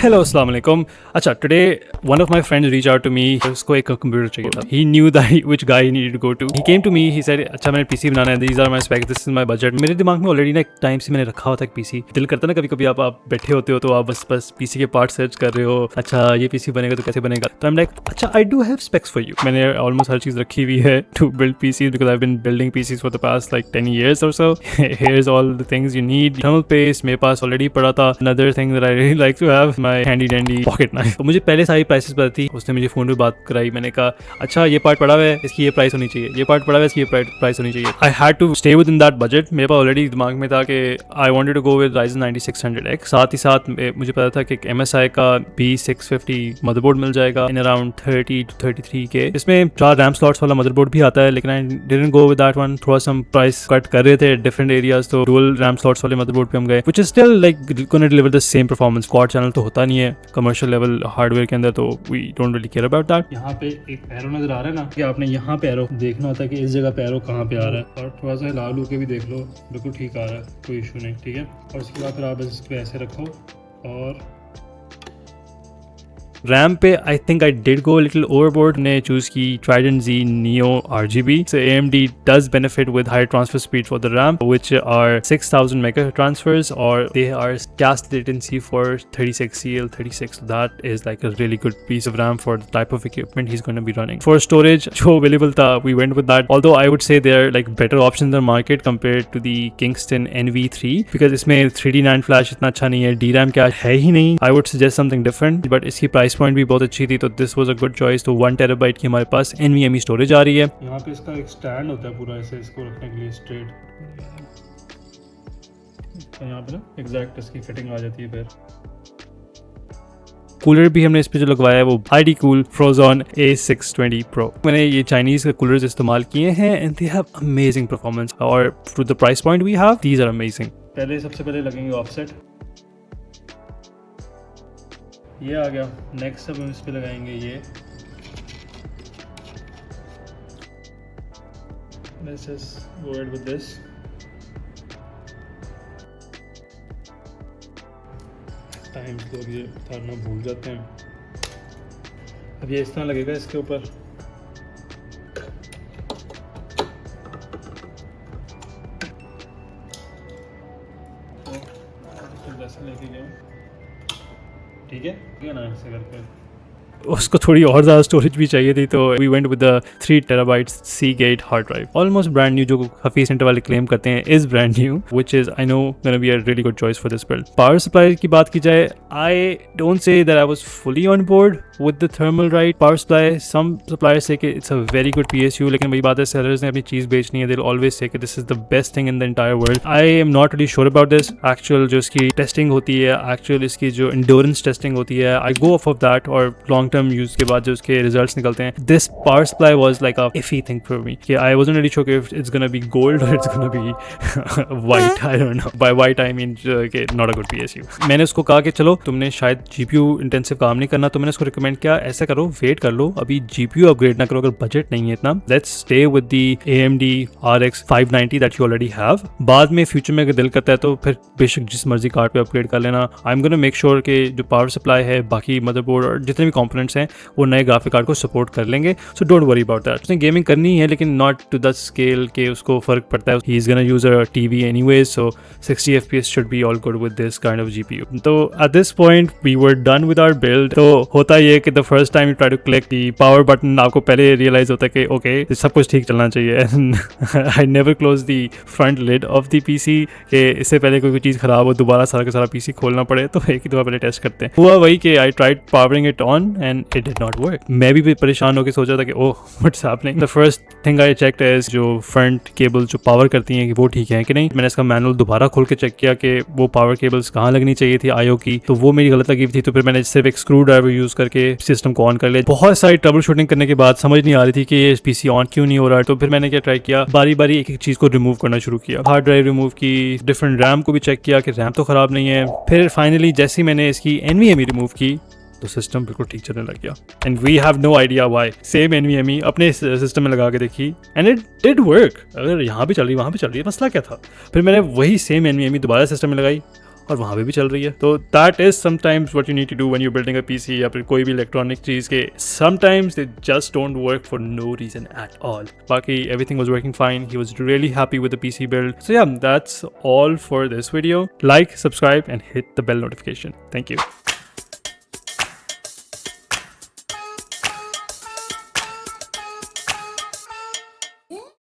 Hello अस्सलाम वालेकुम। अच्छा, today one of my friends reach out to me, उसको एक कंप्यूटर चाहिए था। He knew that which guy he needed to go to. He came to me, he said अच्छा मैंने पीसी बनाना है, these are my specs, this is my budget. मेरे दिमाग में ऑलरेडी ना एक टाइम से मैंने रखा हुआ था एक पीसी। दिल करता ना कभी कभी आप बैठे होते हो तो आप बस पीसी के पार्ट सर्च कर रहे हो, अच्छा ये पीसी बनेगा तो कैसे बनेगा। तो आई एम लाइक अच्छा I do have specs for you. मैंने ऑलमोस्ट हर चीज रखी हुई है to build PC because I have been building PCs for the past like 10 years or so. Here's all the things you need. Thermal paste मेरे पास already पड़ा था। Another thing that I really like to have, my handy dandy pocket knife. तो मुझे पहले सारी prices पता थी। उसने मुझे फ़ोन पे बात कराई, मैंने कहा अच्छा ये पार्ट पड़ा हुआ है, इसकी ये प्राइस होनी चाहिए, ये पार्ट पड़ा हुआ है, इसकी ये प्राइस होनी चाहिए। I had to stay within that budget. मेरे पास ऑलरेडी दिमाग में था कि I wanted to go with Ryzen 9600X। साथ ही साथ मुझे पता था कि MSI का B650 मदरबोर्ड मिल जाएगा इन अराउंड 30 to 33 के। इसमें 4 रैम स्लॉट्स वाला मदरबोर्ड भी आता है, लेकिन I didn't go with that one. थोड़ा सा प्राइस कट कर रहे थे डिफरेंट एरियाज, तो डुअल रैम स्लॉट्स वाले मदरबोर्ड पे हम गए, which is still like gonna deliver the same performance. Quad channel तो होता नहीं है कमर्शियल लेवल हार्डवेयर के अंदर, तो we don't really care about that. यहाँ पे एक एरो नजर आ रहा है ना, कि आपने यहाँ पे एरो देखना होता है कि इस जगह पे एरो कहाँ पे आ रहा है, और थोड़ा सा हिला लू के भी देख लो, बिल्कुल ठीक आ रहा है, कोई इशू नहीं, ठीक है। और उसके बाद फिर आप बस इसको ऐसे रखो। और रैम पे I think I did go little overboard. ने चूज की Trident Z Neo RGB। So AMD does benefit with higher transfer speed for the RAM, which are 6000 mega transfers, or they are cast latency for 36CL36. So that is like a really good piece of RAM for the type of equipment he's going to be running. For storage, जो available था, we went with that. Although I would say there are like better options in the market compared to the Kingston NV3, because इसमें 3D NAND flash इतना अच्छा नहीं है, DRAM क्या है ही नहीं। I would suggest something different, but इसकी price point भी बहुत अच्छी थी, तो this was a good choice. तो 1 टेराबाइट की हमारे पास NVMe स्टोरेज आ रही है। यहाँ पे इसका एक स्टैंड होता है पूरा ऐसे, इसको रखने के लिए स्ट्रेट, तो यहाँ पे ना एग्जैक्ट इसकी फिटिंग आ जाती है। फिर कूलर भी हमने इस पे जो लगवाया है वो ID Cool Frozone A620 Pro। मैंने ये चाइनीज के कूलर्स इस्तेमाल किए हैं and they have amazing performance, और for the price point we have these are amazing. पहले सबसे पहले लगेंगे ऑफसेट, ये आ गया। नेक्स्ट अब हम इस पे लगाएंगे ये, let's just go ahead with this. Time तो ये उतारना भूल जाते हैं। अब ये इस तरह लगेगा इसके ऊपर। तो जैसे लेके गए, ठीक है ना, ऐसे करके। उसको थोड़ी और ज़्यादा स्टोरेज भी चाहिए थी, तो we went with the 3 TB Seagate hard drive, almost brand new, जो हफीज सेंटर वाले क्लेम करते हैं is brand new, which is I know gonna be a really good choice for this build. Power supply की बात की जाए, I don't say that I was fully on board with the thermalright power supply. Some suppliers से कि it's a very good PSU, लेकिन वही बात है, सेलर्स ने अपनी चीज़ बेचनी है, दे विल ऑलवेज से कि this is the best thing in the entire world. I am not really sure about this. Actual जो इसकी टेस्टिंग होती है, एक्चुअल इसकी जो एंड्योरेंस टेस्टिंग होती है, आई गो ऑफ दैट, और लॉन्ग टर्म यूज के बाद उसके रिजल्ट्स निकलते हैं। This power supply was like a iffy thing for me, कि I wasn't really sure if it's gonna be gold और it's gonna be white. I don't know, by white I mean not a good PSU। मैंने उसको कहा कि चलो तुमने शायद GPU intensive काम नहीं करना, तो मैंने उसको रिकमेंड किया ऐसा करो, वेट कर लो, अभी GPU अपग्रेड ना करो अगर बजट नहीं है इतना। Let's stay with the AMD RX 590 that you already have. बाद में फ्यूचर में अगर दिल करता है तो फिर बेशक जिस मर्जी कार्ड पे अपग्रेड कर लेना। I am gonna make sure कि जो पावर सप्लाई है, बाकी मदरबोर्ड और जितने भी कंपोनेंट्स हैं वो नए ग्राफिक कार्ड को सपोर्ट कर लेंगे। So don't worry about that. उसने गेमिंग करनी है लेकिन नॉट टू द स्केल के उसको फर्क पड़ता है। He is gonna use a TV anyways, so 60 FPS should be all good with this kind of GPU। तो at this point we were done with our build. तो होता ये कि the first time you try to click the power button, आपको पहले realise होता है कि ओके सब कुछ ठीक चलना चाहिए। I never close the front lid of the PC कि इससे पहले कोई चीज़ खराब हो, दोबारा सारा का सारा PC खोलना पड़े, तो एक ही दफा पहले टेस्ट करते हैं। हुआ वही कि I tried powering it on and it did not work. मैं भी परेशान होकर सोचा था कि oh what's happening. The first thing I checked is जो फ्रंट केबल जो पावर करती हैं कि वो ठीक है कि नहीं। मैंने इसका मैनुअल दोबारा खोल के चेक किया कि वो पावर केबल्स कहाँ लगनी चाहिए थी IO की, तो वो मेरी गलत लगी थी। तो फिर मैंने सिर्फ एक स्क्रू ड्राइवर यूज करके सिस्टम को ऑन कर लिया। बहुत सारी ट्रबल शूटिंग करने के बाद समझ नहीं आ रही थी कि ये PC ऑन क्यों नहीं हो रहा। तो फिर मैंने क्या ट्राई किया, बारी बारी एक एक चीज को रिमूव करना शुरू किया। हार्ड ड्राइव रिमूव की, डिफरेंट रैम को भी चेक किया कि रैम तो खराब नहीं है। फिर फाइनली जैसे ही मैंने इसकी NVMe रिमूव की तो सिस्टम बिल्कुल ठीक चलने लग गया। And we have no idea why. Same NVMe अपने सिस्टम में लगा के देखी एंड इट डिड वर्क। अगर यहाँ भी चल रही वहाँ भी चल रही है, मसला क्या था। फिर मैंने वही सेम NVMe दोबारा सिस्टम में लगाई और वहाँ पे भी चल रही है। तो that is sometimes what you need to do when you building a PC या फिर कोई भी इलेक्ट्रॉनिक चीज के sometimes they just don't work for no reason at all. बाकी everything was working fine, he was really happy with the PC build. So yeah, that's all for this video. Like, subscribe and hit the bell notification. Thank you.